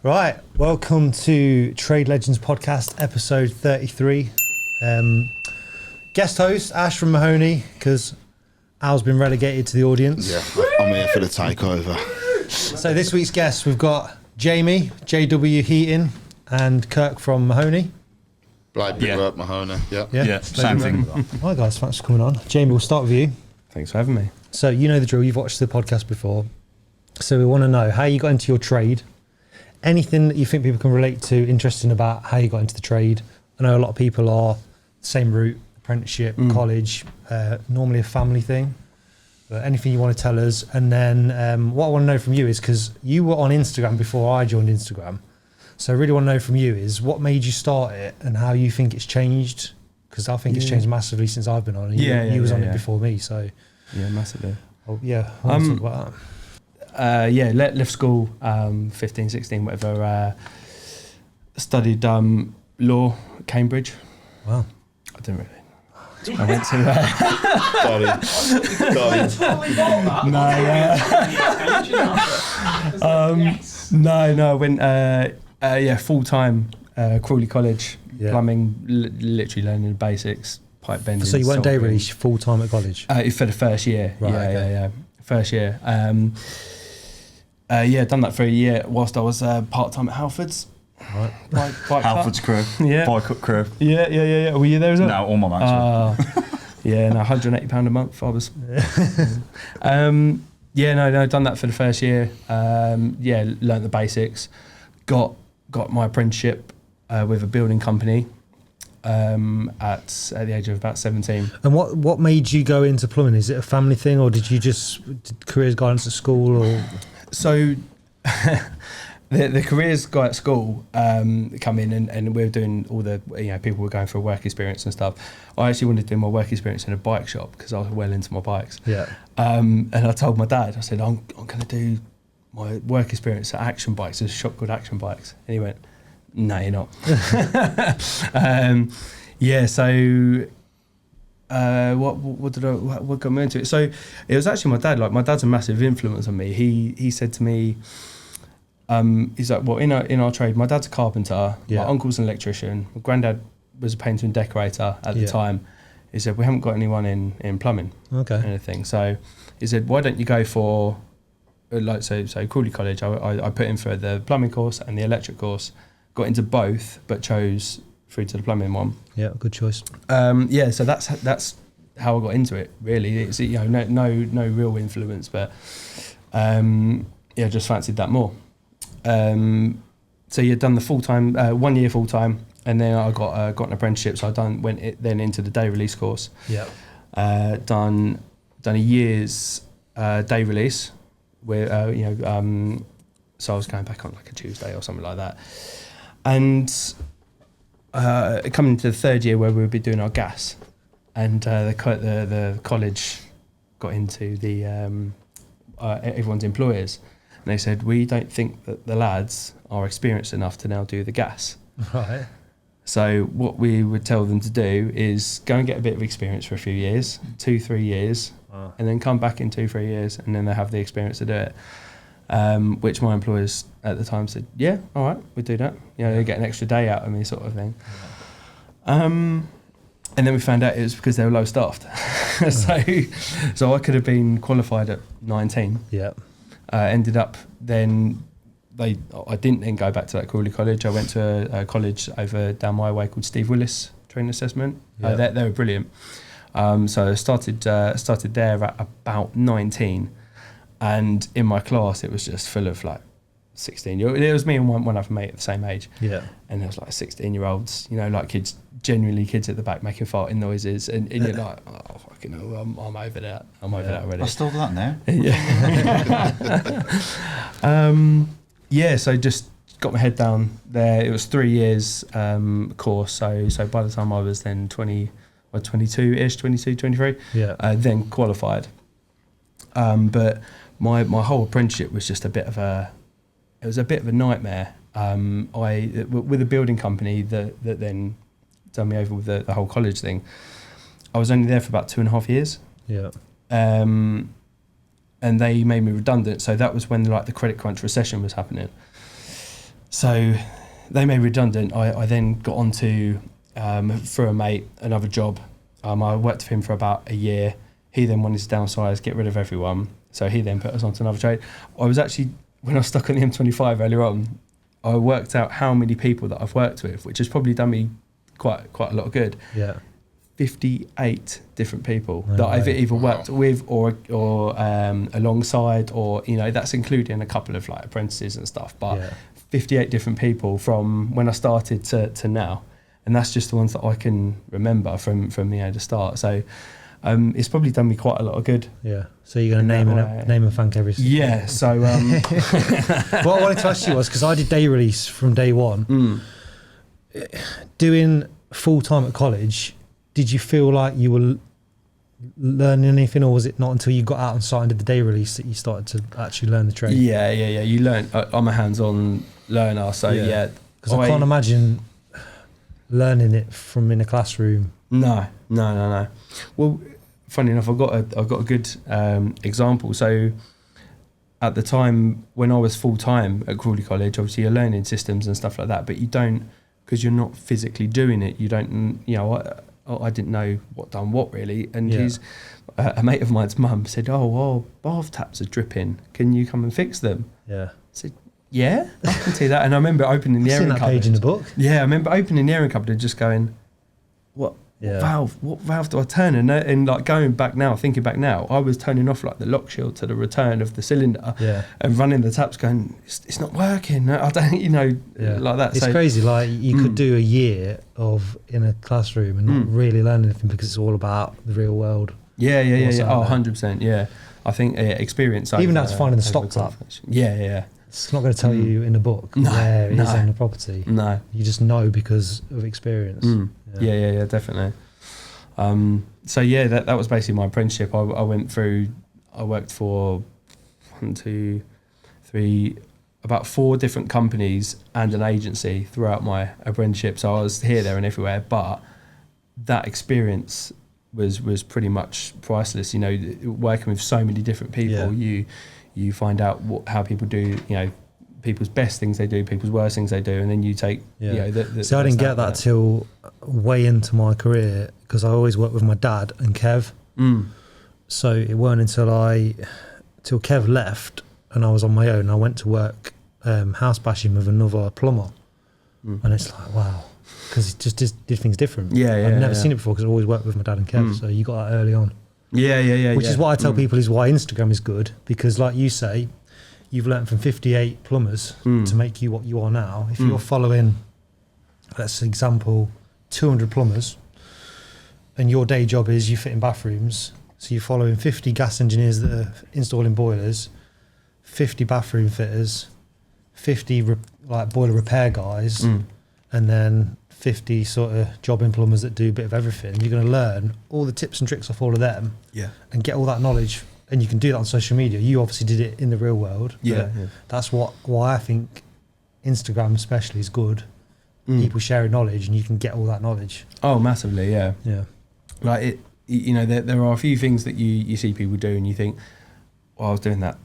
Right, welcome to Trade Legends Podcast, episode 33. Guest host, Ash from Mahoney, because Al's been relegated to the audience. Yeah, I'm here for the takeover. So this week's guests, we've got Jamie, JW Heating, and Kirk from Mahoney. Blade work, Mahoney. Yeah, same thing. Hi guys, thanks for coming on. Jamie, we'll start with you. Thanks for having me. So you know the drill, you've watched the podcast before. So we want to know how you got into your trade. Anything that you think people can relate to, interesting about how you got into the trade. I know a lot of people are same route, apprenticeship, college, normally a family thing. But anything you want to tell us. And then what I want to know from you is, because you were on Instagram before I joined Instagram. So I really want to know from you is what made you start it and how you think it's changed. Because I think it's changed massively since I've been on it. You was on it before me, so. Yeah, massively. Oh, yeah, I want to talk about that. Left school, 15, 16, whatever. Studied law at Cambridge. Wow. I didn't really. I went to. No. I went. Full time. Crawley College, plumbing, literally learning the basics, pipe bending. So you weren't day release full time at college? For the first year. Right, yeah. First year. Done that for a year whilst I was part time at Halfords. Right. Bike Halfords crew. Yeah. Bike up crew. Yeah. Were you there as well? No, all my mates. £180 a month. I was. Done that for the first year. Learnt the basics. Got my apprenticeship with a building company at the age of about 17. And what made you go into plumbing? Is it a family thing, or did careers guidance at school, or? So the careers guy at school come in and we were doing all the, people were going for a work experience and stuff. I actually wanted to do my work experience in a bike shop because I was well into my bikes. Yeah. And I told my dad, I said, I'm going to do my work experience at Action Bikes. There's a shop called Action Bikes. And he went, no, you're not. What got me into it? So it was actually my dad. Like, my dad's a massive influence on me. He said to me, he's like, well, in our trade, my dad's a carpenter, my uncle's an electrician, my granddad was a painter and decorator at the time. He said, we haven't got anyone in plumbing, anything. So he said, why don't you go for, so Crawley College, I put in for the plumbing course and the electric course, got into both, but chose through to the plumbing one. Yeah, good choice. So that's how I got into it, really. It's, no real influence, but just fancied that more. Done the full-time, 1 year full-time, and then I got an apprenticeship, so I went into the day release course. Yeah. Done a year's day release, where so I was going back on like a Tuesday or something like that, and coming into the third year where we would be doing our gas, and the college got into the everyone's employers, and they said, we don't think that the lads are experienced enough to now do the gas. Right. So what we would tell them to do is go and get a bit of experience for a few years, 2-3 years, and then come back in 2-3 years, and then they have the experience to do it. Which my employers at the time said, yeah, all right, we'd do that. They get an extra day out of me, sort of thing. And then we found out it was because they were low staffed. So I could have been qualified at 19. Yeah. Ended up then. I didn't then go back to that Crawley College. I went to a college over down my way called Steve Willis Training Assessment. They were brilliant. So I started there at about 19, and in my class it was just full of like 16-year-olds. It was me and one other mate at the same age. Yeah. And there was like 16-year-olds, like kids at the back making farting noises, and you're like, oh fucking hell, I'm over that. I'm over that already. I still do that now. So just got my head down there. It was 3 years course, so by the time I was then 22-ish, 22, 23, then qualified. But my whole apprenticeship was just a bit of a nightmare. With a building company that then done me over with the whole college thing, I was only there for about 2.5 years. Yeah. And they made me redundant. So that was when the credit crunch recession was happening. So they made redundant. I then got onto, through a mate, another job. I worked for him for about a year. He then wanted to downsize, get rid of everyone. So he then put us onto another trade. I was actually, when I was stuck on the M25 earlier on, I worked out how many people that I've worked with, which has probably done me quite a lot of good. Yeah. 58 different people that I've either worked with or alongside, or, you know, that's including a couple of like apprentices and stuff, but 58 different people from when I started to now. And that's just the ones that I can remember from the start. So it's probably done me quite a lot of good. Yeah. So you're going to name and thank every single Yeah. So what I wanted to ask you was, because I did day release from day one, doing full time at college, did you feel like you were learning anything, or was it not until you got out on site and did the day release that you started to actually learn the trade? Yeah. You learn. I'm a hands-on learner, so yeah. Because I can't imagine learning it from in a classroom. No. Well, funny enough, I've got a good example. So at the time when I was full time at Crawley College, obviously you're learning systems and stuff like that, but you don't, because you're not physically doing it. You don't, you know. I didn't know what done what really, and a mate of mine's mum said, "Oh, bath taps are dripping. Can you come and fix them?" Yeah. I said, "Yeah, I can see that." And I remember opening the airing cupboard. Page in the book. Yeah, I remember opening the airing cupboard and just going, "What valve do I turn?" And like going back now, thinking back now, I was turning off like the lock shield to the return of the cylinder, and running the taps, going, "It's not working." I don't, like that. It's crazy. Like you could do a year of in a classroom and not really learn anything, because it's all about the real world. Yeah. Oh, 100%. Yeah, I think experience. Even that's finding the stock tap. Yeah. It's not going to tell you in the book where it is on the property. No, you just know because of experience. Yeah, definitely. So yeah, that was basically my apprenticeship. I went through. I worked for 1, 2, 3, about 4 different companies and an agency throughout my apprenticeship. So I was here, there, and everywhere. But that experience was pretty much priceless. You know, working with so many different people, you find out how people do, you know, people's best things they do, people's worst things they do, and then you take, you know, So I didn't get that till way into my career, because I always worked with my dad and Kev. So it weren't till Kev left and I was on my own. I went to work house bashing with another plumber, and it's like, wow, because it just did things different. I've never seen it before, because I always worked with my dad and Kev. So you got that early on. Which is what I tell people is why Instagram is good, because like you say, you've learned from 58 plumbers to make you what you are now. If you're following, let's example, 200 plumbers, and your day job is you fit in bathrooms, so you're following 50 gas engineers that are installing boilers, 50 bathroom fitters, 50 boiler repair guys, and then 50 sort of jobbing plumbers that do a bit of everything. You're going to learn all the tips and tricks off all of them, and get all that knowledge. And you can do that on social media. You obviously did it in the real world. That's why I think Instagram especially is good. People sharing knowledge, and you can get all that knowledge. Oh, massively, yeah. Like it, you know, there are a few things that you see people do, and you think, well, I was doing that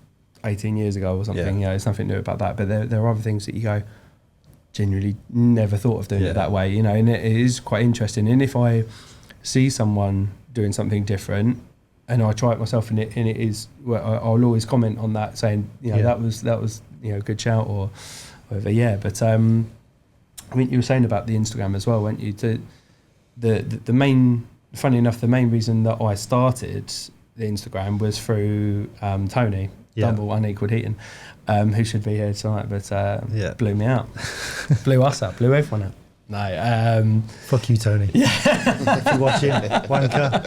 18 years ago or something. You know, there's nothing new about that. But there are other things that you go, genuinely never thought of doing it that way. You know, and it is quite interesting. And if I see someone doing something different, and I try it myself, and it is, well, I'll always comment on that, saying, you know, that was you know, a good shout or whatever. Yeah, but I mean, you were saying about the Instagram as well, weren't you? To the main, funny enough, the main reason that I started the Instagram was through Tony Dumble Unequaled Heating, who should be here tonight, but blew me out, blew us out, blew everyone out. No, fuck you, Tony. If you're watching, wanker.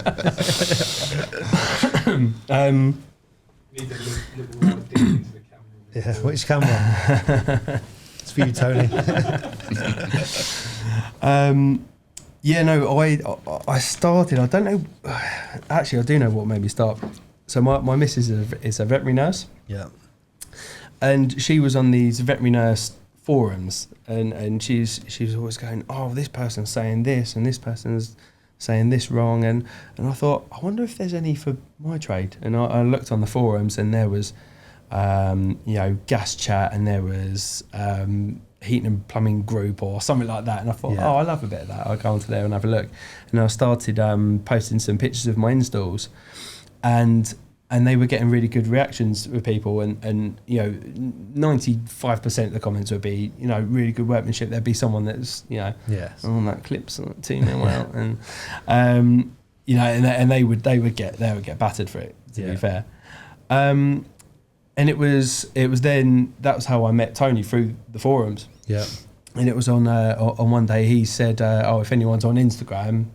Which camera? It's for you, Tony. I started. I don't know. Actually, I do know what made me start. So my missus is a veterinary nurse. Yeah. And she was on these veterinary nurse forums, and she was always going, oh, this person's saying this and this person's saying this wrong, and I thought, I wonder if there's any for my trade. And I looked on the forums, and there was gas chat, and there was heating and plumbing group or something like that, and I thought, Yeah. oh, I love a bit of that. I'll go onto there and have a look. And I started posting some pictures of my installs, and they were getting really good reactions with people, and 95% of the comments would be, really good workmanship. There'd be someone that's, Yes. on that clips 2-0 out, and and they would get battered for it, to be fair. And it was then, that was how I met Tony, through the forums. Yeah. And it was on one day he said, if anyone's on Instagram,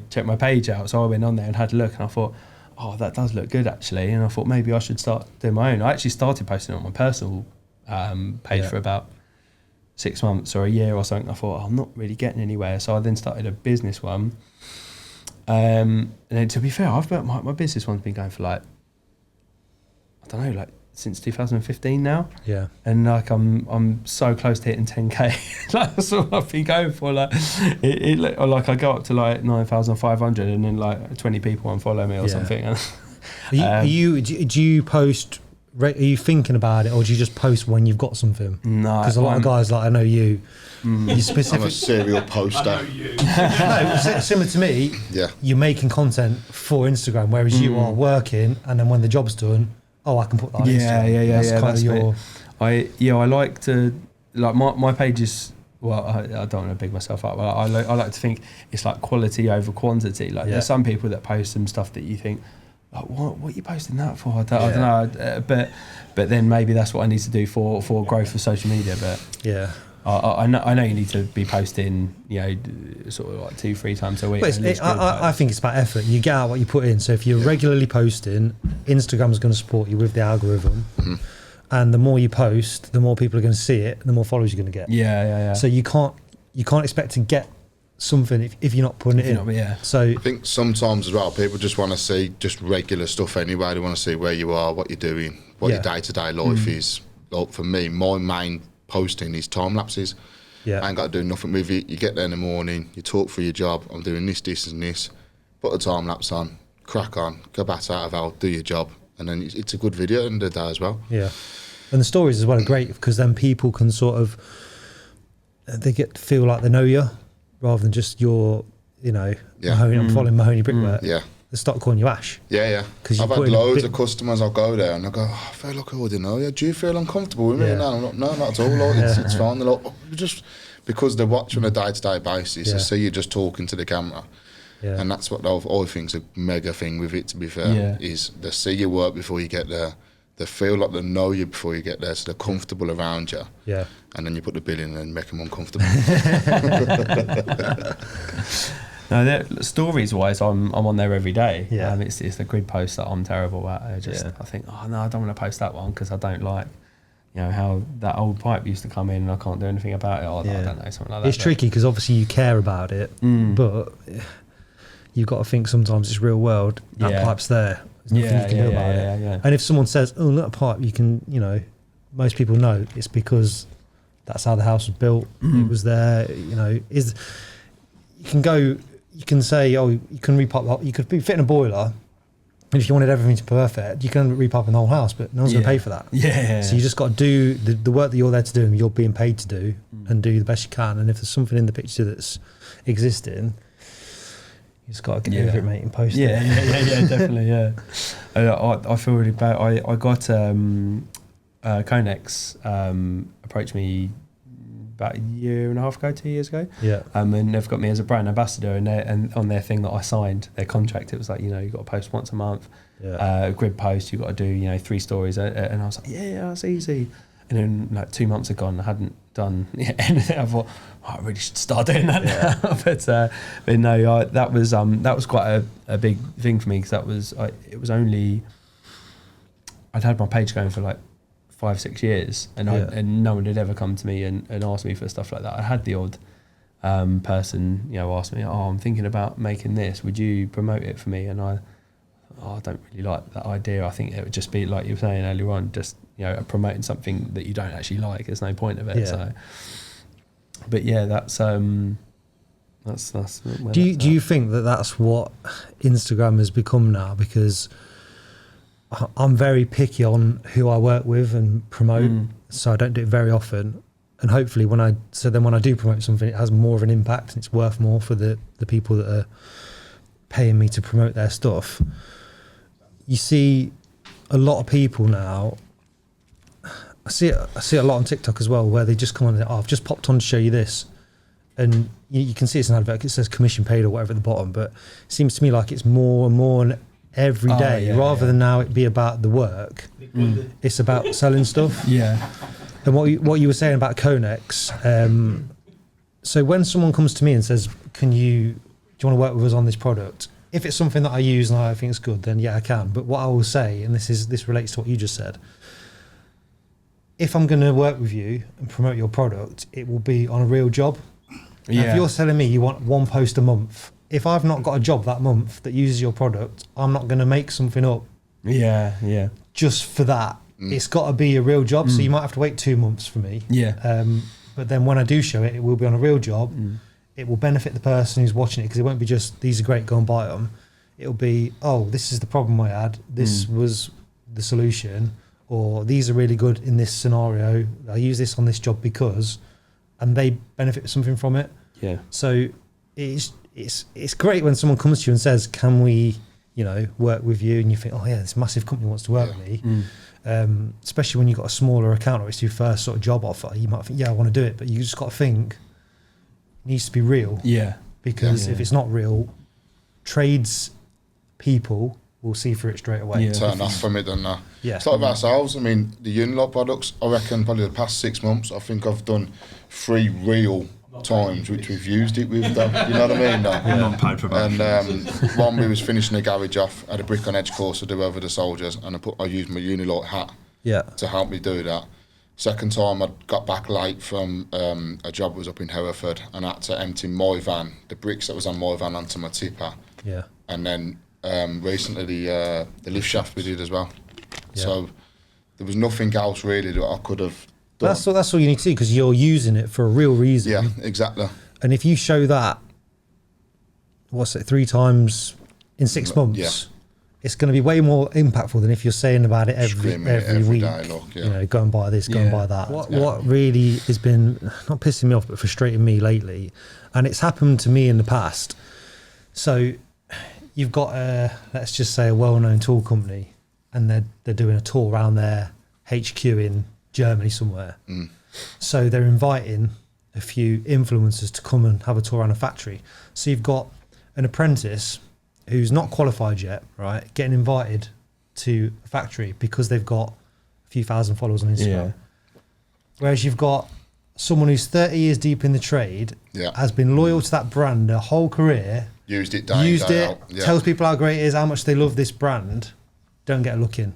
check my page out. So I went on there and had a look, and I thought, oh, that does look good actually. And I thought maybe I should start doing my own. I actually started posting on my personal page for about 6 months or a year or something. I thought, I'm not really getting anywhere. So I then started a business one. And then, to be fair, my business one's been going for since 2015 now. Yeah. And I'm so close to hitting 10k. That's all I've been going for. I go up to 9,500, and then 20 people unfollow me or something. Do you post? Are you thinking about it, or do you just post when you've got something? No, because a lot of guys, I know you. You I'm a serial poster. No, similar to me. Yeah. You're making content for Instagram, whereas you are working, and then when the job's done, I can put that on Instagram. That's kind of your. I like to my page is. Well, I don't want to big myself up. I like to think it's quality over quantity. There's some people that post some stuff that you think, what are you posting that for? I don't know. But then maybe that's what I need to do for growth of social media. But Yeah. I know you need to be posting, sort of 2-3 times a week. I think it's about effort. You get out what you put in. So if you're regularly posting, Instagram's going to support you with the algorithm. Mm-hmm. And the more you post, the more people are going to see it, the more followers you're going to get. Yeah. So you can't expect to get something if you're not putting it in. So I think sometimes as well, people just want to see just regular stuff anyway. They want to see where you are, what you're doing, what your day-to-day life is. For me, my main posting is time lapses. I ain't got to do nothing with it. You get there in the morning, you talk through your job. I'm doing this, and this. Put a time lapse on, crack on, go back out of hell, do your job, and then it's a good video in the day as well. Yeah, and the stories as well are great, because then people can sort of feel like they know you, rather than just your Mahoney. I'm following Mahoney Brickwork. Yeah. They start calling you Ash. Yeah. I've had loads of customers. I'll go there and I go, I feel like I already know you. Do you feel uncomfortable with me? No, not at all. It's fine. They're just because they watch on a day-to-day basis. They see you just talking to the camera. Yeah. And that's what I think's a mega thing with it, to be fair, is they see your work before you get there. They feel like they know you before you get there, so they're comfortable around you. Yeah. And then you put the bill in and make them uncomfortable. No, stories wise, I'm on there every day. Yeah, it's the grid post that I'm terrible at. I think, I don't want to post that one because I don't like, how that old pipe used to come in and I can't do anything about it. Or I don't know, something like that. It's tricky because obviously you care about it, but you've got to think sometimes it's real world. That pipe's there. There's nothing you can do about it. Yeah. And if someone says, "Oh, look, a pipe," you can, most people know it's because that's how the house was built. It was there. You can say, oh, you can repipe. You could be fitting a boiler, and if you wanted everything to be perfect, you can repipe the whole house, but no one's going to pay for that. Yeah. So you just got to do the work that you're there to do, and you're being paid to do, and do the best you can. And if there's something in the picture that's existing, you just got to get over it, mate, and post it. Yeah, definitely. Yeah. I feel really bad. I got Conex approached me about a year and a half ago, 2 years ago. Yeah. And they've got me as a brand ambassador, and on their thing that I signed, their contract, it was like, you've got to post once a month. Yeah. Grid post, you've got to do, 3 stories. And I was like, yeah, that's easy. And then 2 months had gone, I hadn't done anything. I thought, I really should start doing that now. But no, that was quite a big thing for me, because it was only, I'd had my page going for 5-6 years, and no one had ever come to me and asked me for stuff like that. I had the odd person, ask me, I'm thinking about making this, would you promote it for me? And I don't really like that idea. I think it would just be, like you were saying earlier on, just promoting something that you don't actually like. There's no point of it. So, but that's do you think that that's what Instagram has become now? Because I'm very picky on who I work with and promote, so I don't do it very often. And hopefully when I do promote something, it has more of an impact and it's worth more for the people that are paying me to promote their stuff. You see a lot of people now, I see it a lot on TikTok as well, where they just come on and say, I've just popped on to show you this. And you can see it's an advert, it says commission paid or whatever at the bottom, but it seems to me like it's more and more every day, rather than now it be about the work, it's about selling stuff. Yeah. And what you were saying about Conex, so when someone comes to me and says, do you want to work with us on this product? If it's something that I use and I think it's good, then yeah, I can. But what I will say, and this relates to what you just said, if I'm going to work with you and promote your product, it will be on a real job. If you're telling me you want one post a month, if I've not got a job that month that uses your product, I'm not going to make something up. Yeah. Just for that. It's got to be a real job. So you might have to wait 2 months for me. Yeah. But then when I do show it, it will be on a real job. It will benefit the person who's watching it, because it won't be just, these are great, go and buy them. It'll be, oh, this is the problem I had. This was the solution. Or these are really good in this scenario. I use this on this job because, and they benefit something from it. Yeah. So it's great when someone comes to you and says, can we, work with you? And you think, oh yeah, this massive company wants to work with me. Especially when you've got a smaller account or it's your first sort of job offer, you might think, yeah, I want to do it, but you just got to think it needs to be real. Yeah. Because if it's not real, trades people will see through it straight away. Yeah. Turn off from it, don't they? Yeah. It's like ourselves. I mean, the Unilog products, I reckon probably the past 6 months, I think I've done 3 real times which we've used it with them. You know what I mean? Non-paid promotion. And one, we was finishing the garage off, had a brick on edge course to do over the soldiers, and I used my Unilog hat to help me do that. Second time, I got back late from a job that was up in Hereford, and I had to empty my van, the bricks that was on my van, onto my tipper. Yeah. And then recently the lift shaft we did as well. Yeah. So there was nothing else really that I could have done. That's all you need to see, because you're using it for a real reason. Yeah, exactly. And if you show that, 3 times in 6 months, it's going to be way more impactful than if you're saying about it every week. Day, look, go and buy this, go and buy that. What really has been not pissing me off, but frustrating me lately, and it's happened to me in the past. So you've got let's just say a well-known tool company, and they're doing a tour around their HQ in Germany somewhere. So they're inviting a few influencers to come and have a tour around a factory. So you've got an apprentice who's not qualified yet, right, getting invited to a factory because they've got a few thousand followers on Instagram. Yeah. Whereas you've got someone who's 30 years deep in the trade, has been loyal to that brand their whole career, used it, tells people how great it is, how much they love this brand, don't get a look in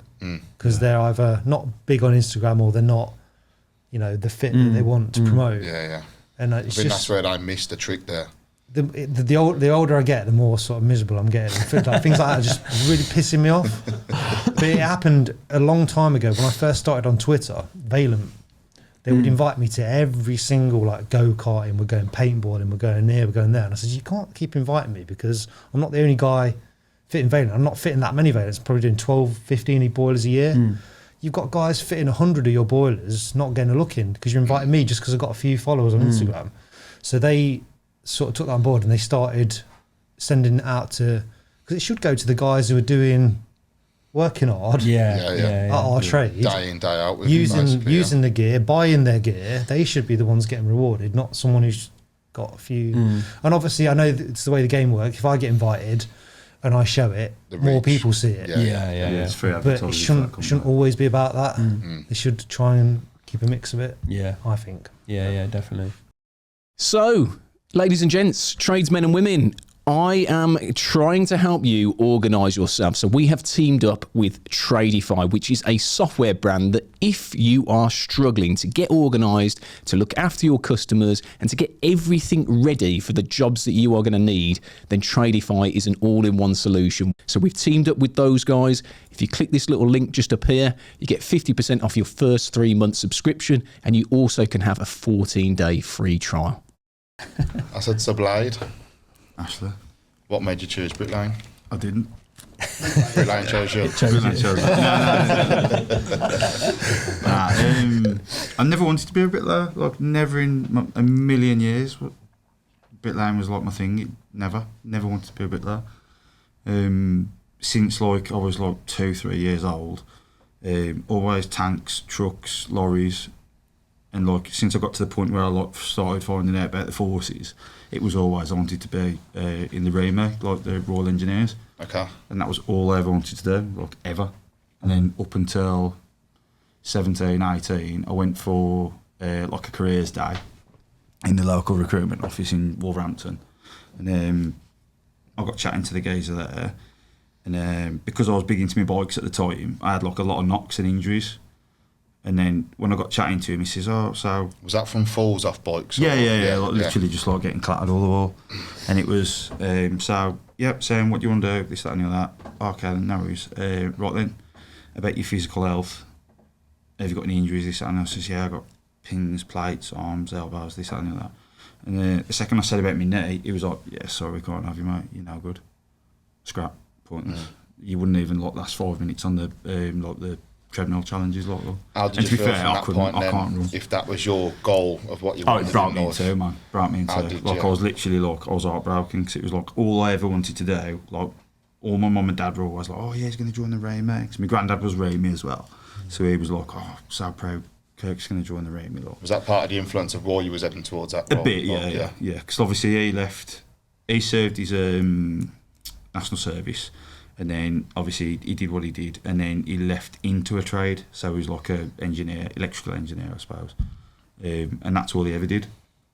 because they're either not big on Instagram or they're not, the fit that they want to promote. Yeah. And I think that's where I missed the trick there. The older I get, the more sort of miserable I'm getting. Things like that are just really pissing me off. But it happened a long time ago when I first started on Twitter. Valent, they would invite me to every single go-karting, we're going paintballing, we're going here, we're going there. And I said, you can't keep inviting me because I'm not the only guy fitting Valent. I'm not fitting that many Valents, probably doing 12, 15 boilers a year. You've got guys fitting 100 of your boilers, not getting a look in because you're inviting me just because I've got a few followers on Instagram. So they sort of took that on board and they started sending it out to, because it should go to the guys who are working hard at our trade, day in, day out, with using the gear, buying their gear. They should be the ones getting rewarded, not someone who's got a few. And obviously I know that it's the way the game works. If I get invited and I show it, more people see it. It's free advertising. But it shouldn't always be about that. They should try and keep a mix of it, I think. Yeah, definitely. So, ladies and gents, tradesmen and women, I am trying to help you organise yourself. So we have teamed up with Tradify, which is a software brand that if you are struggling to get organised, to look after your customers and to get everything ready for the jobs that you are going to need, then Tradify is an all-in-one solution. So we've teamed up with those guys. If you click this little link just up here, you get 50% off your first 3-month subscription, and you also can have a 14-day free trial. I said Sublade. Ashley. What made you choose Brick Lane? I didn't. Bricklayer chose you. Bricklayer chose me. I never wanted to be a bricklayer. Like, never in a million years. Bricklaying was like my thing. Never wanted to be a bricklayer. Since like I was like 2-3 years old, always tanks, trucks, lorries, and like since I got to the point where I like started finding out about the forces, it was always I wanted to be in the REMA, like the Royal Engineers. Okay. And that was all I ever wanted to do, like ever. And then up until 17, 18, I went for like a careers day in the local recruitment office in Wolverhampton, and I got chatting to the geezer there. And because I was big into my bikes at the time, I had like a lot of knocks and injuries. And then when I got chatting to him, he says, "Oh, so..." Was that from falls off bikes? Yeah, like, literally just like getting clattered all the wall. And it was, so, yep, saying, "What do you want to do?" This, that and the other. Okay, then, no worries. Right then, about your physical health. Have you got any injuries? This, that and the other. I says, "Yeah, I got pins, plates, arms, elbows, this, that and the other." And the second I said about my knee, he was like, "Yeah, sorry, we can't have you, mate. You're no good. Scrap. Pointless." You wouldn't even like last 5 minutes on the like the treadmill challenges. Like, how did and you to be feel fair, from I that couldn't. point I then, can't run. if that was your goal of what you Oh, wanted? it brought me into, man. Brought me into. Like, I was literally like, I was heartbroken because it was like all I ever wanted to do. Like, all my mum and dad were always like, "Oh yeah, he's going to join the REMA." Because my granddad was REMA as well, so he was like, "Oh, so proud. Kirk's going to join the REMA." Like. Was that part of the influence of why you was heading towards that? A bit, yeah. Because obviously he left. He served his national service. And then obviously he did what he did, and then he left into a trade. So he was like a engineer, electrical engineer, I suppose. And that's all he ever did.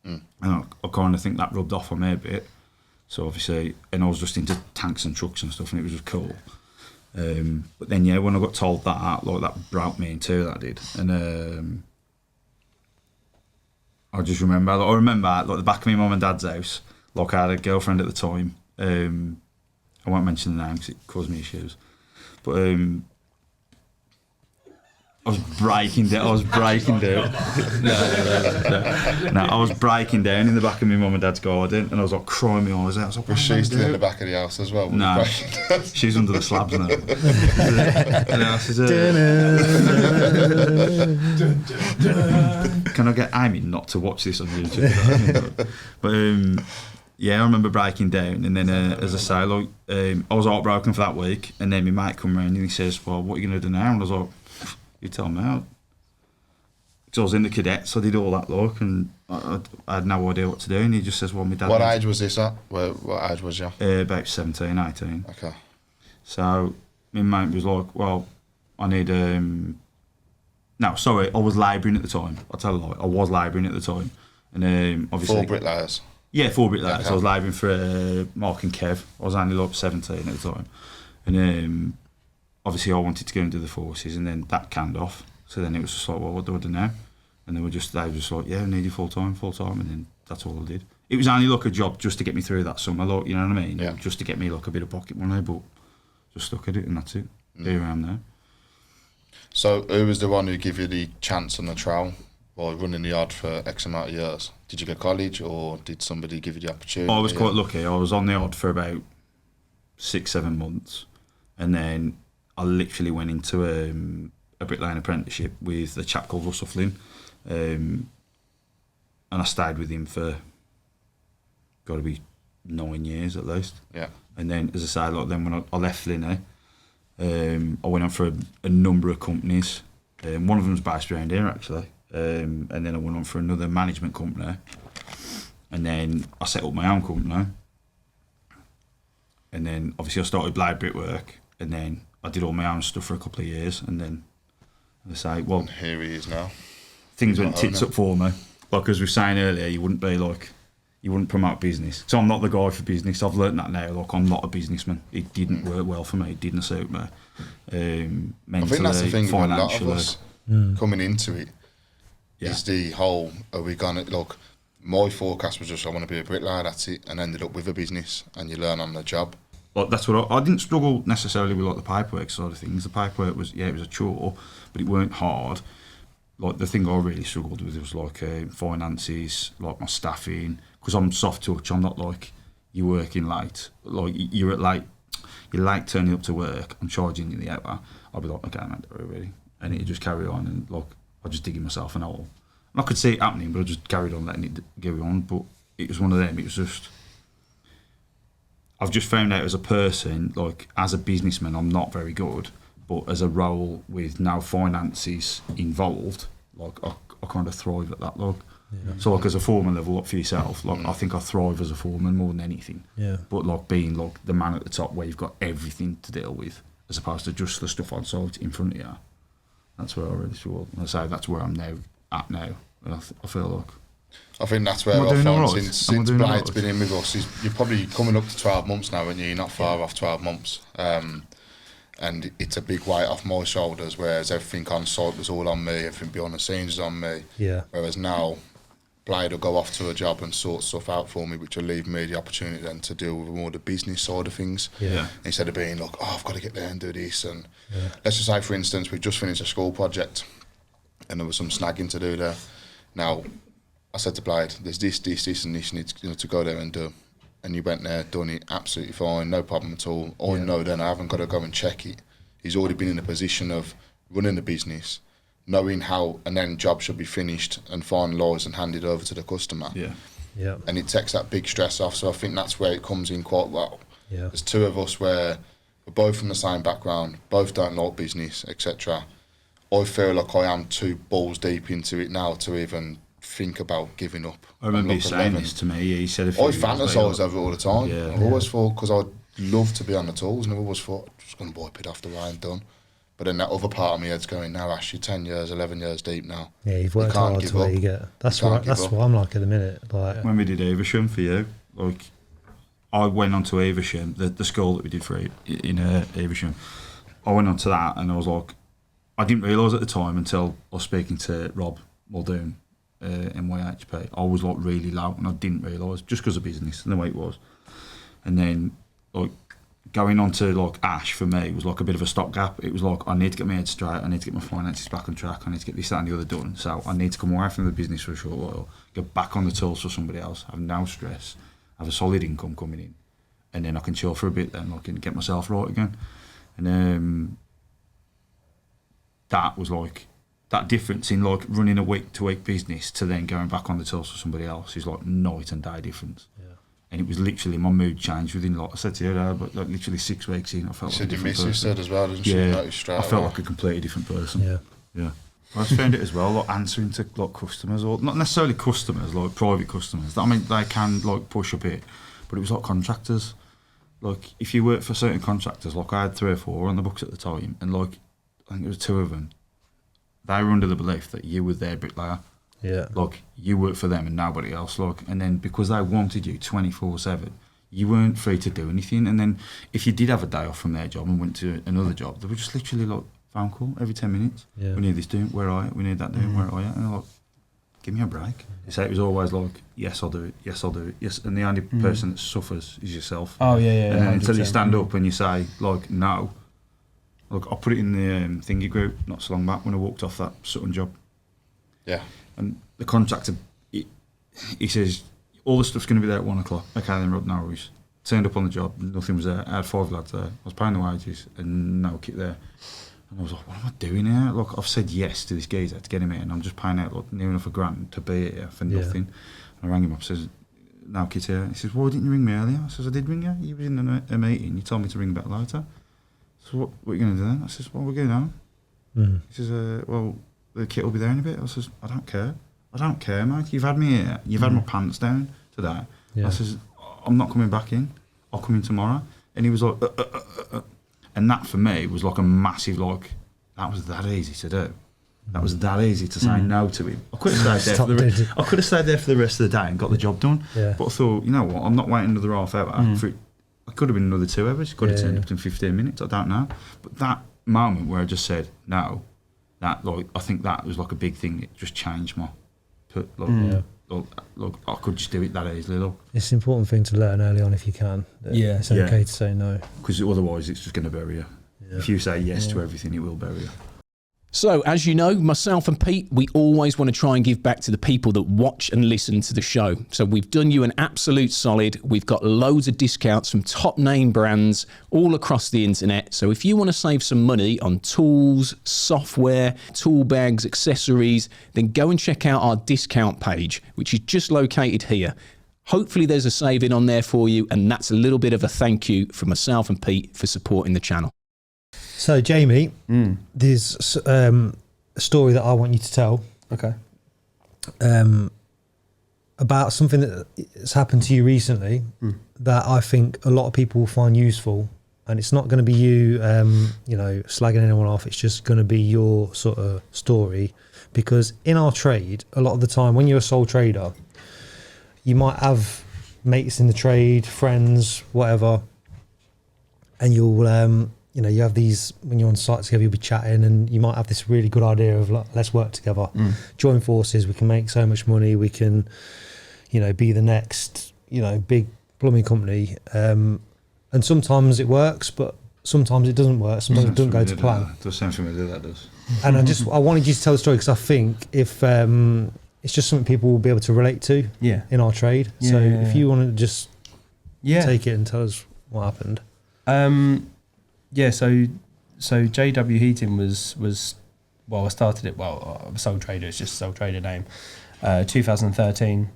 And I kind of think that rubbed off on me a bit. So obviously, and I was just into tanks and trucks and stuff, and it was just cool. But then yeah, when I got told that, like that broke me in two. That did, and I just remember. Like, I remember like the back of my mum and dad's house. Like I had a girlfriend at the time. I won't mention the name because it caused me issues. But I was breaking down. I was breaking down. No, I was breaking down in the back of my mum and dad's garden, and I was like crying my eyes out. I was like, was she still in the back of the house as well? No, she's under the slabs now. And I says, "Can I get Amy not to watch this on YouTube?" But yeah, I remember breaking down, and then as I say, like I was heartbroken for that week, and then my mate come round and he says, "Well, what are you going to do now?" And I was like, "You tell me out." Because I was in the cadets, I did all that, like, and I had no idea what to do, and he just says, "Well, my dad..." What age was this at? What age was you? About 17, 18. Okay. So my mate was like, "Well, I need..." No, sorry, I was labouring at the time. I'll tell you, I was labouring at the time, and obviously... 4 bricklayers? Yeah, 4 bricklayers. Okay. So I was labouring for Mark and Kev. I was only like 17 at the time. And obviously I wanted to go and do the forces, and then that canned off. So then it was just like, well, what do I do now? And they were just like, "Yeah, I need you full time. And then that's all I did. It was only like a job just to get me through that summer, like, you know what I mean? Yeah. Just to get me like a bit of pocket money, but just stuck at it, and that's it. Here I am now. So who was the one who gave you the chance on the trail while running the yard for X amount of years? Did you go to college, or did somebody give you the opportunity? I was quite lucky. I was on the odd for about 6-7 months, and then I literally went into a bricklaying apprenticeship with a chap called Russell Flynn, and I stayed with him for got to be 9 years at least. Yeah. And then, as I say, like then when I left Flynn, I went on for a number of companies. One of them's based around here actually. And then I went on for another management company, and then I set up my own company, and then obviously I started Blade Brickwork, and then I did all my own stuff for a couple of years, and then I say, well, and here he is now. Things went tits up for me. Like as we were saying earlier, you wouldn't promote business. So I'm not the guy for business. I've learnt that now. Like I'm not a businessman. It didn't work well for me. It didn't suit me. Mentally, I think that's the thing with a lot of financially. us coming into it. Yeah. Is the whole, are we gonna, look, my forecast was just I want to be a bricklayer, that's it, and ended up with a business, and you learn on the job. Like that's what I didn't struggle necessarily with, like the paperwork side of things. The paperwork was, it was a chore, but it weren't hard. Like the thing I really struggled with was like finances, like my staffing, because I'm soft touch. I'm not like you working late. Like you're at late, you're late turning up to work, I'm charging you the hour, I'll be like, okay, mate, don't worry, really. And it'd just carry on, and like, I'd just digging myself an hole. And I could see it happening, but I just carried on letting it go on. But it was one of them, it was just, I've just found out as a person, like, as a businessman, I'm not very good, but as a role with no finances involved, like, I kind of thrive at that, like. Yeah. So, like, as a foreman level up for yourself, like, I think I thrive as a foreman more than anything. Yeah. But, like, being, like, the man at the top where you've got everything to deal with, as opposed to just the stuff on site in front of you, that's where I really struggle. And I say that's where I'm now. And I feel like... I think that's where I find since Blade's been in with us, you're probably coming up to 12 months now, and you're not far off 12 months. And it's a big weight off my shoulders, whereas everything on site was all on me, everything behind the scenes is on me. Yeah. Whereas now, Blade will go off to a job and sort stuff out for me, which will leave me the opportunity then to deal with more the business side of things. Yeah. Instead of being like, oh, I've got to get there and do this. And let's just say, for instance, we've just finished a school project and there was some snagging to do there. Now, I said to Blade, there's this and this you need to go there and do. And you went there, done it, absolutely fine, no problem at all. I know then I haven't got to go and check it. He's already been in a position of running the business, knowing how, and then job should be finished and finalised and handed over to the customer. Yeah. Yeah. And it takes that big stress off. So I think that's where it comes in quite well. Yeah. There's two of us where we're both from the same background, both don't like business, etc. I feel like I am too balls deep into it now to even think about giving up. I remember you saying this to me. He said a few I fantasise over it all the time. Yeah. I've always thought, because I'd love to be on the tools, and I've always thought, I'm just going to wipe it off the way and done. But then that other part of me head's going, now Ash, you're 10 years, 11 years deep now. Yeah, you've worked hard to where you get. That's what I'm like at the minute. Like, when we did Evesham for you, like, I went on to Evesham, the school that we did for in Evesham. I went on to that, and I was like, I didn't realise at the time until I was speaking to Rob Muldoon, NYHP. I was like really low, and I didn't realise just because of business and the way it was. And then, like, going on to like Ash for me was like a bit of a stopgap. It was like, I need to get my head straight, I need to get my finances back on track, I need to get this, that and the other done. So I need to come away from the business for a short while, get back on the tools for somebody else, have no stress, have a solid income coming in, and then I can chill for a bit, then I can get myself right again. And that was like, that difference in like running a week to week business to then going back on the tools for somebody else is like night and day difference. And it was literally, my mood changed within, like I said to you, but like literally 6 weeks in, I felt like a different person. You said as well, didn't you? I felt like a completely different person. Yeah. I just found it as well, like answering to like customers, or not necessarily customers, like private customers. I mean, they can like push a bit, but it was like contractors. Like, if you work for certain contractors, like I had 3 or 4 on the books at the time, and like, I think it was 2 of them, they were under the belief that you were their bricklayer. Yeah. Like, you work for them and nobody else, like, and then because they wanted you 24/7, you weren't free to do anything. And then if you did have a day off from their job and went to another job, they were just literally like, phone call every 10 minutes. Yeah. We need this doing, where are you? We need that doing, where are you? And they're like, give me a break. So it was always like, yes, I'll do it, yes, I'll do it, yes. And the only person that suffers is yourself. Oh, yeah. And then until you stand up and you say, like, no. Look, I put it in the thingy group not so long back when I walked off that Sutton job. Yeah. And the contractor, he says, all the stuff's going to be there at 1 o'clock. Okay, then Rob, no worries. Turned up on the job, nothing was there. I had 5 lads there. I was paying the wages and no kit there. And I was like, what am I doing here? Look, I've said yes to this geezer to get him in, and I'm just paying out like near enough $1,000 to be here for nothing. And I rang him up, says, no kit here. He says, why didn't you ring me earlier? I says, I did ring you. You were in a meeting. You told me to ring back later. So what are you going to do then? I says, well, we're going on. He says, well, the kit will be there in a bit. I says, I don't care. I don't care, mate. You've had me here. You've had my pants down today. Yeah. I says, I'm not coming back in. I'll come in tomorrow. And he was like, And that for me was like a massive, like, that was that easy to do. That was that easy to say no to him. I could have stayed there I could have stayed there for the rest of the day and got the job done. Yeah. But I thought, you know what, I'm not waiting another half hour. I could have been another 2 hours. Could have turned up in 15 minutes. I don't know. But that moment where I just said no, that, like, I think that was like a big thing. It just changed my, look, I could just do it that easily. Look, it's an important thing to learn early on if you can. It's okay to say no, because otherwise it's just going to bury you. If you say yes to everything, it will bury you. So, as you know, myself and Pete, we always want to try and give back to the people that watch and listen to the show. So we've done you an absolute solid. We've got loads of discounts from top name brands all across the internet. So if you want to save some money on tools, software, tool bags, accessories, then go and check out our discount page, which is just located here. Hopefully there's a saving on there for you, and that's a little bit of a thank you from myself and Pete for supporting the channel. So, Jamie, there's a story that I want you to tell. Okay. About something that's happened to you recently that I think a lot of people will find useful. And it's not going to be you, slagging anyone off. It's just going to be your sort of story. Because in our trade, a lot of the time, when you're a sole trader, you might have mates in the trade, friends, whatever, and you'll... you have these, when you're on site together, you'll be chatting and you might have this really good idea of like, let's work together, join forces, we can make so much money, we can, be the next, big plumbing company. And sometimes it works, but sometimes it doesn't work. Sometimes it doesn't go to plan. It does sound familiar, that does. And I wanted you to tell the story because I think if it's just something people will be able to relate to in our trade. So if you want to just take it and tell us what happened. So JW Heating was I started it. Well, I'm a sole trader. It's just a sole trader name. 2013.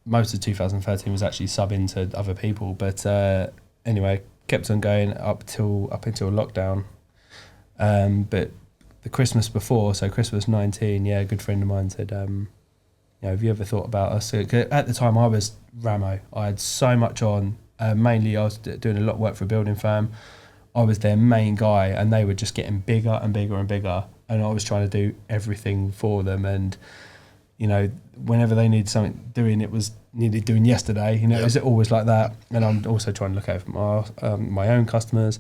Most of 2013 was actually subbing to other people, but anyway, kept on going up until lockdown. But the Christmas before, so Christmas 19, a good friend of mine said, have you ever thought about us? At the time, I was Ramo. I had so much on. Mainly I was doing a lot of work for a building firm. I was their main guy and they were just getting bigger and bigger and bigger, and I was trying to do everything for them, and whenever they needed something doing, it was needed doing yesterday. It was always like that. And I'm also trying to look out for my own customers.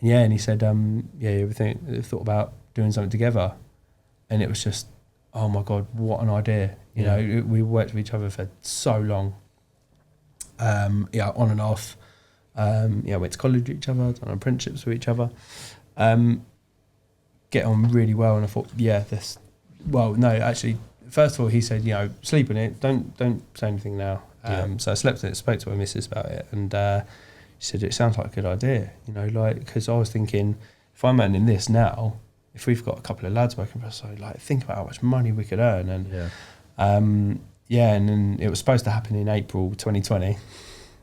And he said, everything thought about doing something together, and it was just, oh my God, what an idea. We worked with each other for so long. On and off. Went to college with each other, done apprenticeships with each other. Get on really well, and I thought, first of all, he said, sleep in it, don't say anything now. So I slept in it, spoke to my missus about it, and she said, it sounds like a good idea, because I was thinking, if I'm earning this now, if we've got a couple of lads working for us, so think about how much money we could earn, and and then it was supposed to happen in April 2020,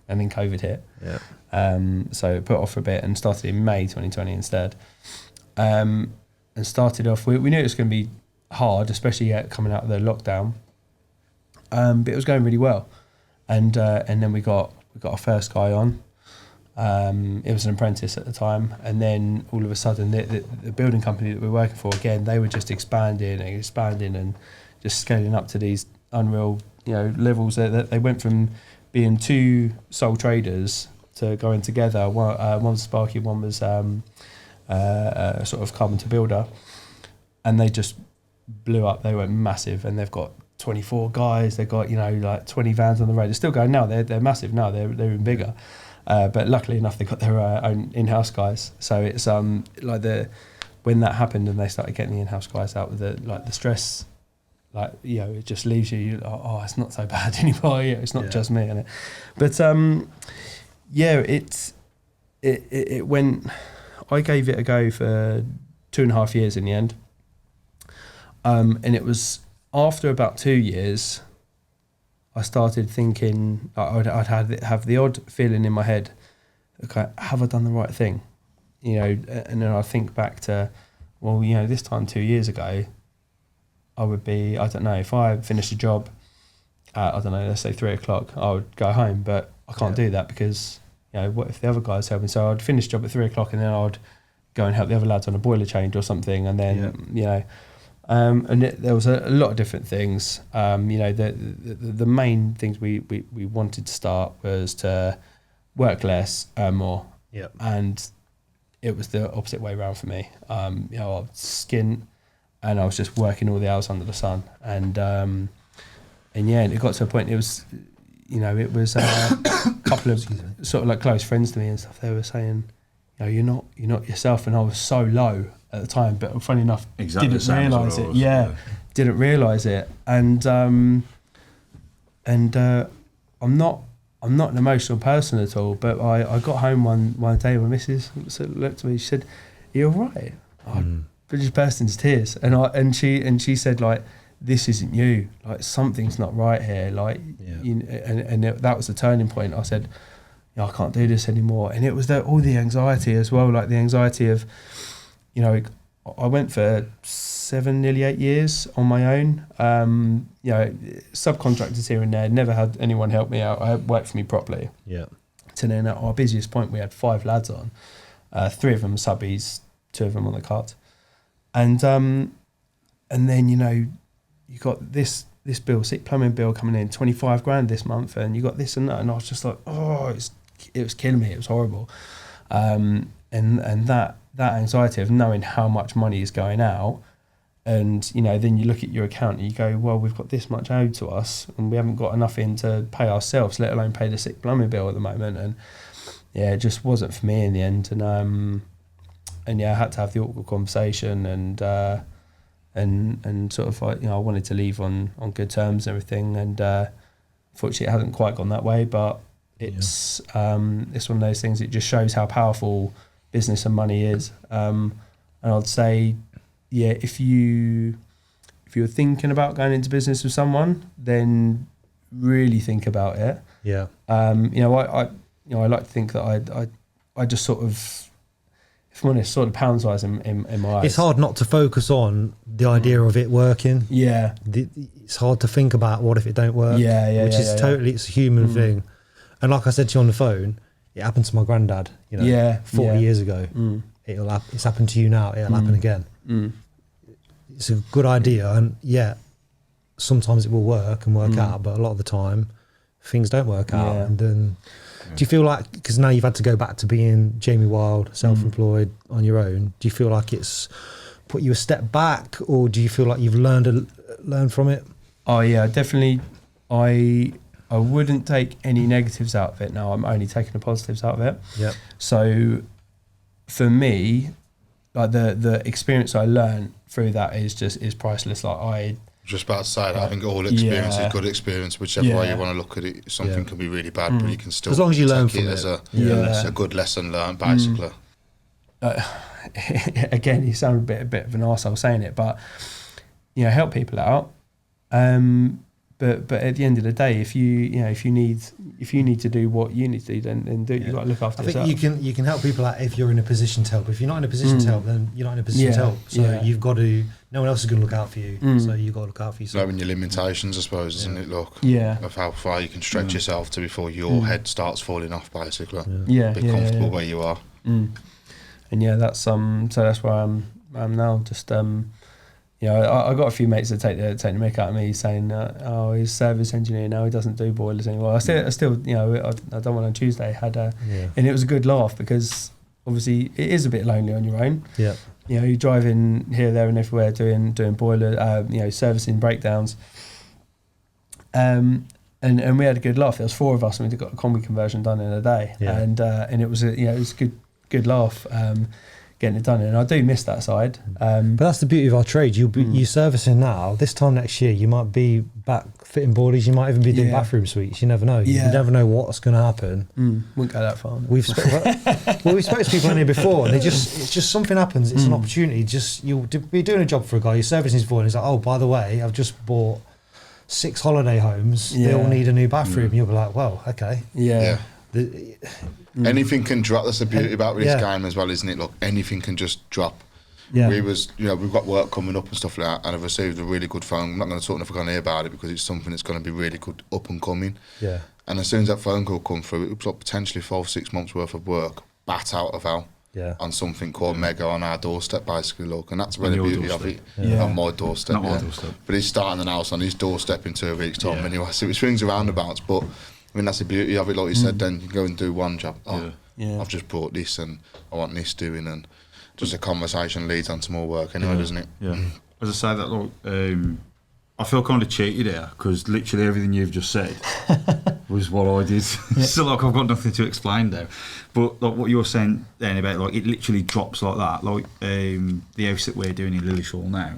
and then COVID hit. So it put off for a bit and started in May 2020 instead. And started off, we knew it was going to be hard, especially coming out of the lockdown. But it was going really well. And then we got our first guy on. It was an apprentice at the time. And then all of a sudden, the building company that we were working for, again, they were just expanding and just scaling up to these unreal, levels. That they went from being two sole traders to going together. One was Sparky, one was a sort of carpenter builder, and they just blew up. They went massive, and they've got 24 guys. They've got 20 vans on the road. They're still going now. They're massive now. They're even bigger. But luckily enough, they got their own in-house guys. So it's when that happened and they started getting the in-house guys out with the stress. It just leaves you. Oh, it's not so bad anymore. It's not just me. And but it went. I gave it a go for 2.5 years in the end. And it was after about 2 years, I started thinking. I'd have the odd feeling in my head. Okay, have I done the right thing? And then I think back to, this time 2 years ago, I would be, I don't know, if I finished a job at, let's say 3 o'clock, I would go home, but I can't do that because, what if the other guys helping? So I'd finish the job at 3 o'clock and then I'd go and help the other lads on a boiler change or something. And then, there was a lot of different things. The main things we wanted to start was to work less, earn more. Yep. And it was the opposite way around for me. I was skint, and I was just working all the hours under the sun. And it got to a point. It was a couple of sort of close friends to me and stuff. They were saying, you're not yourself. And I was so low at the time, but funny enough, Exactly didn't realise it. Didn't realise it. And I'm not an emotional person at all, but I got home one day, my missus looked at me, she said, "Are you all right?" I just burst into tears, and she said, like, "This isn't you, like something's not right here," like, and that was the turning point. I said, I can't do this anymore. And it was all the anxiety as well, like the anxiety of, I went for 7, nearly 8 years on my own. Subcontractors here and there, never had anyone help me out. I worked for me properly. Yeah. To then at our busiest point, we had 5 lads on, 3 of them subbies, 2 of them on the cart. And then, you got this bill, sick plumbing bill coming in, 25 grand this month, and you got this and that. And I was just like, it was killing me. It was horrible. And that anxiety of knowing how much money is going out, and then you look at your account and you go, well, we've got this much owed to us and we haven't got enough in to pay ourselves, let alone pay the sick plumbing bill at the moment. And it just wasn't for me in the end. And I had to have the awkward conversation, and sort of like, I wanted to leave on good terms and everything, and fortunately it hasn't quite gone that way, but it's one of those things. It just shows how powerful business and money is. And I'd say, if you're thinking about going into business with someone, then really think about it. Yeah. I like to think that I just sort of, if I'm honest, sort of pound size in my eyes. It's hard not to focus on the idea of it working. Yeah. It's hard to think about what if it don't work. It's a human thing. And like I said to you on the phone, it happened to my granddad, 40 years ago. It's happened to you now, it'll happen again. It's a good idea, and sometimes it will work out, but a lot of the time things don't work out. And then do you feel like, because now you've had to go back to being Jamie Wild, self-employed on your own, do you feel like it's put you a step back, or do you feel like you've learned from it? Oh yeah, definitely. I wouldn't take any negatives out of it now. I'm only taking the positives out of it. Yeah. So for me, like the experience I learned through that is priceless. Like just about to say that I think all experience is good experience, whichever way you want to look at it. Something can be really bad, but you can still, as long as you learn from it as a good lesson learned, basically. Again, you sound a bit of an arsehole saying it, but help people out. But at the end of the day, if you need to do what you need to do, then do it. You've got to look after yourself. I think you can help people out if you're in a position to help. If you're not in a position to help, then you're not in a position to help. So you've got to. No one else is going to look out for you. So you've got to look out for yourself. Knowing your limitations, I suppose, isn't it? Look, of how far you can stretch yourself to before your head starts falling off, basically. Be comfortable where you are. And that's so that's where I'm now. Just I got a few mates that take the mick out of me, saying, he's service engineer now, he doesn't do boilers anymore. I still I done one on Tuesday, and it was a good laugh, because obviously it is a bit lonely on your own. Yeah. You're driving here, there and everywhere doing boiler, servicing breakdowns. And we had a good laugh. There was 4 of us, and we got a combi conversion done in a day. Yeah. And it was it was a good laugh. Getting it done, and I do miss that side. But that's the beauty of our trade. You're servicing now. This time next year, you might be back fitting boilers. You might even be doing bathroom suites. You never know. You never know what's going to happen. Wouldn't go that far. We've spoke to people in here before, and it's just something happens. It's an opportunity. You'll be doing a job for a guy. You're servicing his boiler. And he's like, oh, by the way, I've just bought 6 holiday homes. They all need a new bathroom. You'll be like, well, okay. Yeah. Anything can drop. That's the beauty about this game as well, isn't it? Look, anything can just drop. Yeah. We've got work coming up and stuff like that, and I've received a really good phone. I'm not going to talk enough on about it, because it's something that's going to be really good up and coming. Yeah. And as soon as that phone call come through, it was like potentially 5-6 months worth of work, bat out of hell. Yeah. On something called Mega on our doorstep, basically. Look, and that's really the beauty of it. On my doorstep. Not my doorstep. But he's starting an house on his doorstep in 2 weeks' time anyway. So it swings around abouts, but I mean, that's the beauty of it. Like you said, then you go and do one job. I've just bought this and I want this doing, and just a conversation leads on to more work anyway, doesn't it? Yeah. As I say that, look, I feel kind of cheated there, because literally everything you've just said was what I did. So like I've got nothing to explain now. But like what you're saying then about like it literally drops like that. Like the house that we're doing in Lillishall now,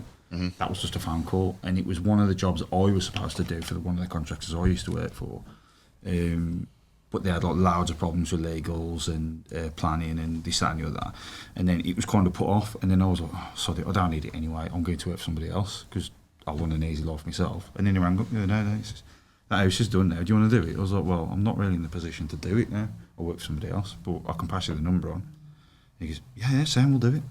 that was just a phone call, and it was one of the jobs I was supposed to do for one of the contractors I used to work for. But they had like loads of problems with legals and planning and this, that and the other. And then it was kind of put off, and then I was like, oh, sorry, I don't need it anyway. I'm going to work for somebody else because I want an easy life myself. And then he rang up, no, that house is done now. Do you want to do it? I was like, well, I'm not really in the position to do it now. I work for somebody else, but I can pass you the number on. He goes, yeah, Sam, we'll do it.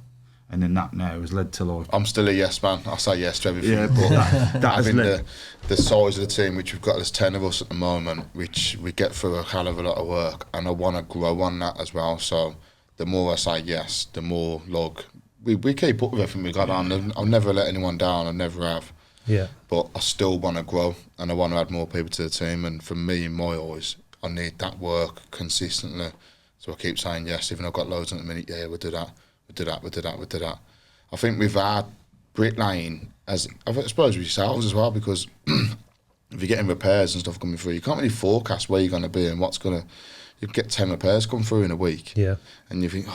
And then that now has led to like... I'm still a yes man. I say yes to everything. Yeah, but that has having led... the size of the team, which we've got, there's 10 of us at the moment, which we get through a hell of a lot of work, and I want to grow on that as well. So the more I say yes, the more like we keep up with everything we got on. I'll never let anyone down. I never have. Yeah. But I still want to grow, and I want to add more people to the team. And for me, in my eyes, I need that work consistently. So I keep saying yes, even though I've got loads at the minute. Yeah, we'll do that. We'll do that. I think we've had bricklaying, as I suppose with yourselves as well, because if you're getting repairs and stuff coming through, you can't really forecast where you're going to be and what's going to... You get 10 repairs come through in a week. Yeah. And you think,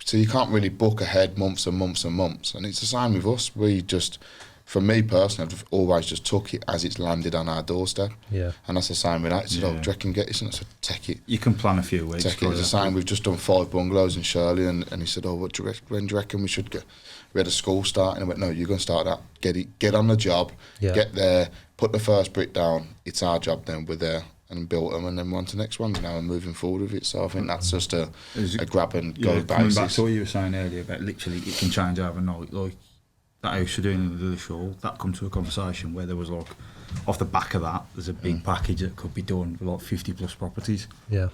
so you can't really book ahead months and months and months. And it's the same with us. We just... For me personally, I've always just took it as it's landed on our doorstep. Yeah. And that's the same with that. He said, do you reckon get this? And I said, take it. You can plan a few weeks. Take it. It's the same. We've just done 5 bungalows in Shirley, and he said, when do you reckon we should get... We had a school start, and I went, no, you're going to start that. Get on the job, get there, put the first brick down. It's our job then. We're there. And built them, and then we're on to the next ones now and moving forward with it. So I think that's just a grab and go basis. Coming back to what you were saying earlier about literally it can change overnight. Like that house you're doing in the Lillishall, that come to a conversation where there was like, off the back of that, there's a big package that could be done for like 50 plus properties. Yeah.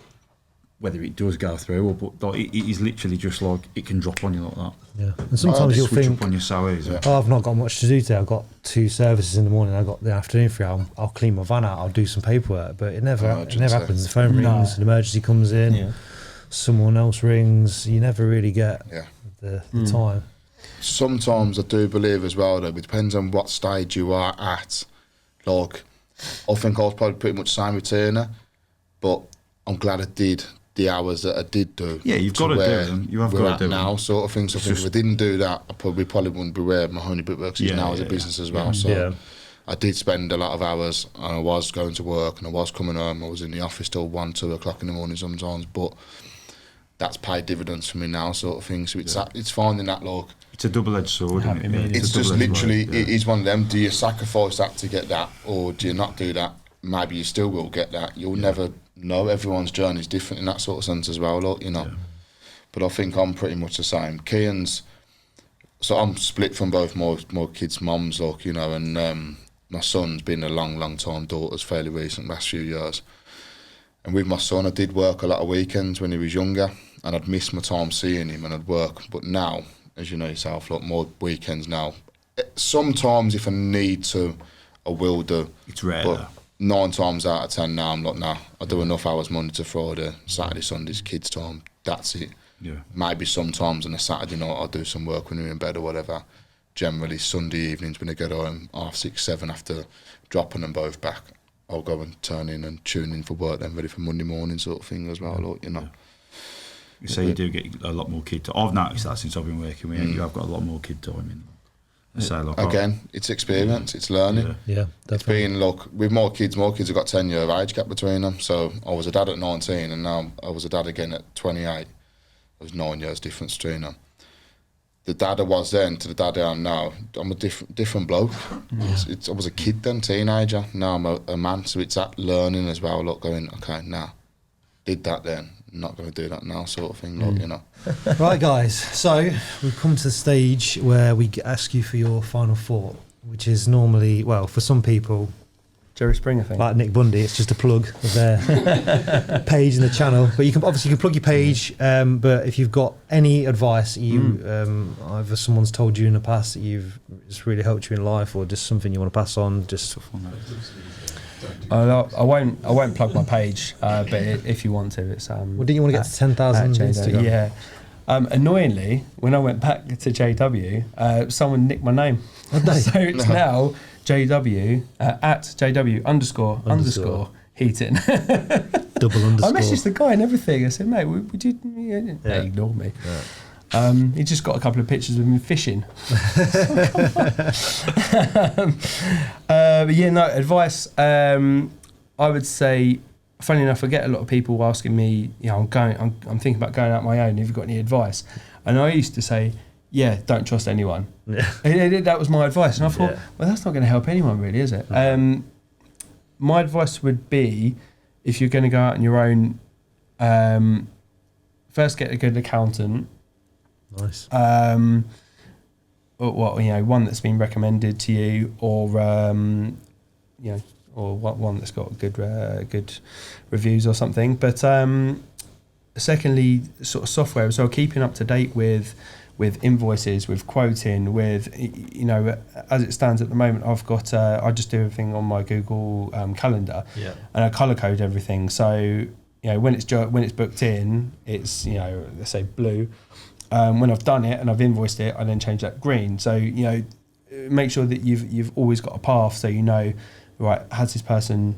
Whether it does go through or, but like, it is literally just like, it can drop on you like that. Yeah. And sometimes you'll switch think, up on your salaries. oh, I've not got much to do today. I've got 2 services in the morning. I've got the afternoon free. I'll clean my van out. I'll do some paperwork. But it never happens. The phone rings, an emergency comes in, someone else rings. You never really get the time. Sometimes I do believe as well, though, it depends on what stage you are at. Like, I think I was probably pretty much the same with Turner, but I'm glad I did the hours that I did do. Yeah, you've got to do them. You have got to do them now, sort of thing. So I think if I didn't do that, I probably wouldn't be where my Honey Brickworks is now as a business as well. So I did spend a lot of hours, and I was going to work, and I was coming home. I was in the office till 1, 2 o'clock in the morning sometimes, but that's paid dividends for me now, sort of thing. So it's finding that, like, it's a double-edged sword. It's just literally, it is one of them. Do you sacrifice that to get that, or do you not do that? Maybe you still will get that. You'll never know. Everyone's journey is different in that sort of sense as well, like, you know. Yeah. But I think I'm pretty much the same. Kian's, so I'm split from both my kids' mums, like, you know, and my son's been a long time, daughter's fairly recent, last few years. And with my son, I did work a lot of weekends when he was younger, and I'd miss my time seeing him, and I'd work. But now, as you know yourself, like, more weekends now. Sometimes if I need to, I will do. It's rare. But 9 times out of 10 now, I'm like, nah, I do enough hours Monday to Friday, Saturday, Sunday's kids' time. That's it. Yeah. Maybe sometimes on a Saturday night I'll do some work when we're in bed or whatever. Generally Sunday evenings when I get home, 6:30, 7 after dropping them both back, I'll go and turn in and tune in for work, then ready for Monday morning sort of thing as well, like, you know. You say you do get a lot more kid time. I've noticed that since I've been working with you. You have got a lot more kid time in. So, like, again, it's experience, it's learning. Yeah, it's been, look, with more kids have got 10-year age gap between them. So I was a dad at 19, and now I was a dad again at 28. There's 9 years difference between them. The dad I was then to the dad I am now, I'm a different bloke. I was a kid then, teenager. Now I'm a man, so it's that learning as well. Look, going, okay, now did that then. I'm not going to do that now, sort of thing. Like, you know. Right, guys. So we've come to the stage where we ask you for your final thought, which is normally, well, for some people, Jerry Springer thing, like Nick Bundy, it's just a plug of their page in the channel. But you can plug your page. But if you've got any advice, either someone's told you in the past that it's really helped you in life, or just something you want to pass on, just. I won't plug my page, but if you want to, it's well, didn't you want to get to 10,000 Instagram? Yeah. Annoyingly, when I went back to JW, someone nicked my name. So it's now JW at JW __ heating. Double underscore. I messaged the guy and everything. I said, mate, would you? They ignored me. Yeah. He just got a couple of pictures of him fishing. But yeah, no, advice. I would say, funny enough, I get a lot of people asking me, I'm thinking about going out my own. Have you got any advice? And I used to say, yeah, don't trust anyone. Yeah. That was my advice. And I thought, well, that's not going to help anyone really, is it? My advice would be, if you're going to go out on your own, first get a good accountant. Nice. Or one that's been recommended to you, or or one that's got good reviews or something. But secondly, sort of software as well, keeping up to date with invoices, with quoting, with, as it stands at the moment, I've got I just do everything on my Google calendar, and I colour code everything. So when it's booked in, it's let's say blue. When I've done it and I've invoiced it, I then change that green. So make sure that you've always got a path, so right, has this person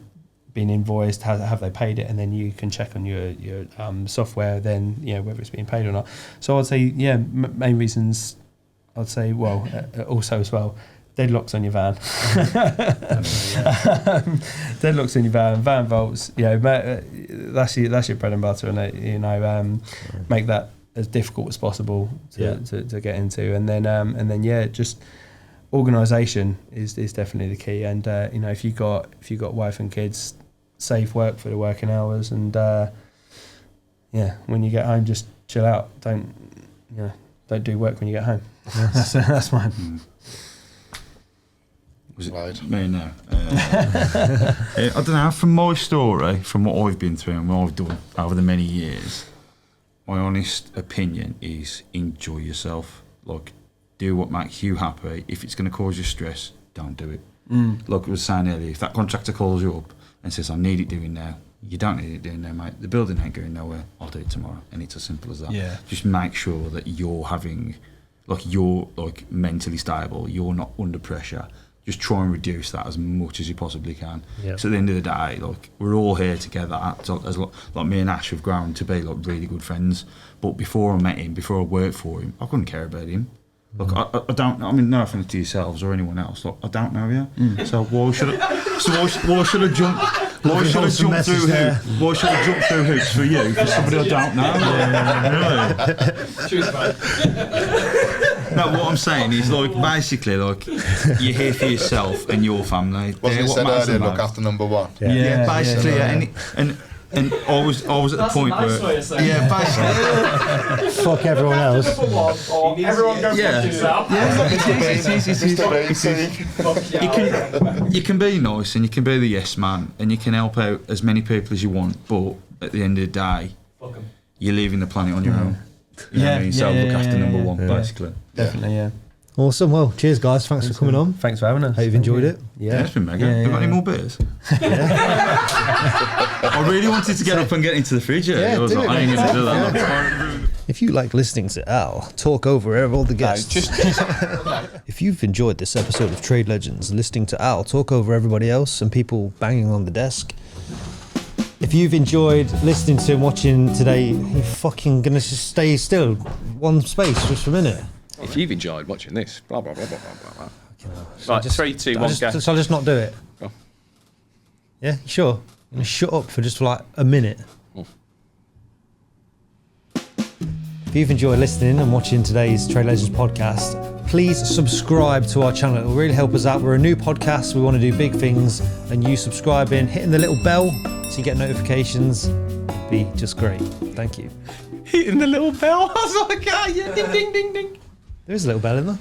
been invoiced? Have they paid it? And then you can check on your software then, whether it's being paid or not. So I'd say, main reasons, I'd say, also as well, deadlocks on your van. Deadlocks on your van vaults, that's your bread and butter, and make that as difficult as possible to get into. And then just organisation is definitely the key. And if you got wife and kids, save work for the working hours, and when you get home, just chill out. Don't do work when you get home. That's mine. Was it right? Me, no. I don't know. From my story, from what I've been through and what I've done over the many years, my honest opinion is enjoy yourself. Like, do what makes you happy. If it's going to cause you stress, don't do it. Like I was saying earlier, if that contractor calls you up and says, I need it doing now, you don't need it doing now, mate. The building ain't going nowhere. I'll do it tomorrow. And it's as simple as that. Yeah. Just make sure that you're mentally stable. You're not under pressure. Just try and reduce that as much as you possibly can. Yep. So at the end of the day, we're all here together. As me and Ash have grown to be really good friends. But before I met him, before I worked for him, I couldn't care about him. I don't. I mean, no offense to yourselves or anyone else. I don't know you. So why should I jump? Why should I jump through hoops? Why should I jump through hoops for you? For somebody I don't know. Really? Choose, mate. No, what I'm saying is basically you're here for yourself and your family. Wasn't it said earlier? Look after number one. Yeah, basically. Yeah. And I was at the point where basically fuck everyone else. Everyone goes you can be nice and you can be the yes man and you can help out as many people as you want, but at the end of the day, you're leaving the planet on your own. You know what I mean? So look after number one, basically. Definitely, yeah. Awesome. Well, cheers, guys. Thanks for coming on. Thanks for having us. Hope you've enjoyed it. Yeah, it's been mega. Have you got any more beers? I really wanted to get up and get into the fridge. I ain't going to do that. If you like listening to Al talk over all the guests, if you've enjoyed this episode of Trade Legends, listening to Al talk over everybody else and people banging on the desk, if you've enjoyed listening to and watching today, you're fucking gonna just stay still, one space just for a minute. If you've enjoyed watching this, blah blah blah blah blah blah. So right, 3, 2, 1, go. So I'll just not do it. Go. Yeah, sure. I'm gonna shut up for just a minute. If you've enjoyed listening and watching today's Trade Legends podcast, please subscribe to our channel. It will really help us out. We're a new podcast. We want to do big things, and you subscribing, hitting the little bell so you get notifications, be just great. Thank you. Hitting the little bell. I was like, yeah, ding, ding, ding, ding. There is a little bell in there.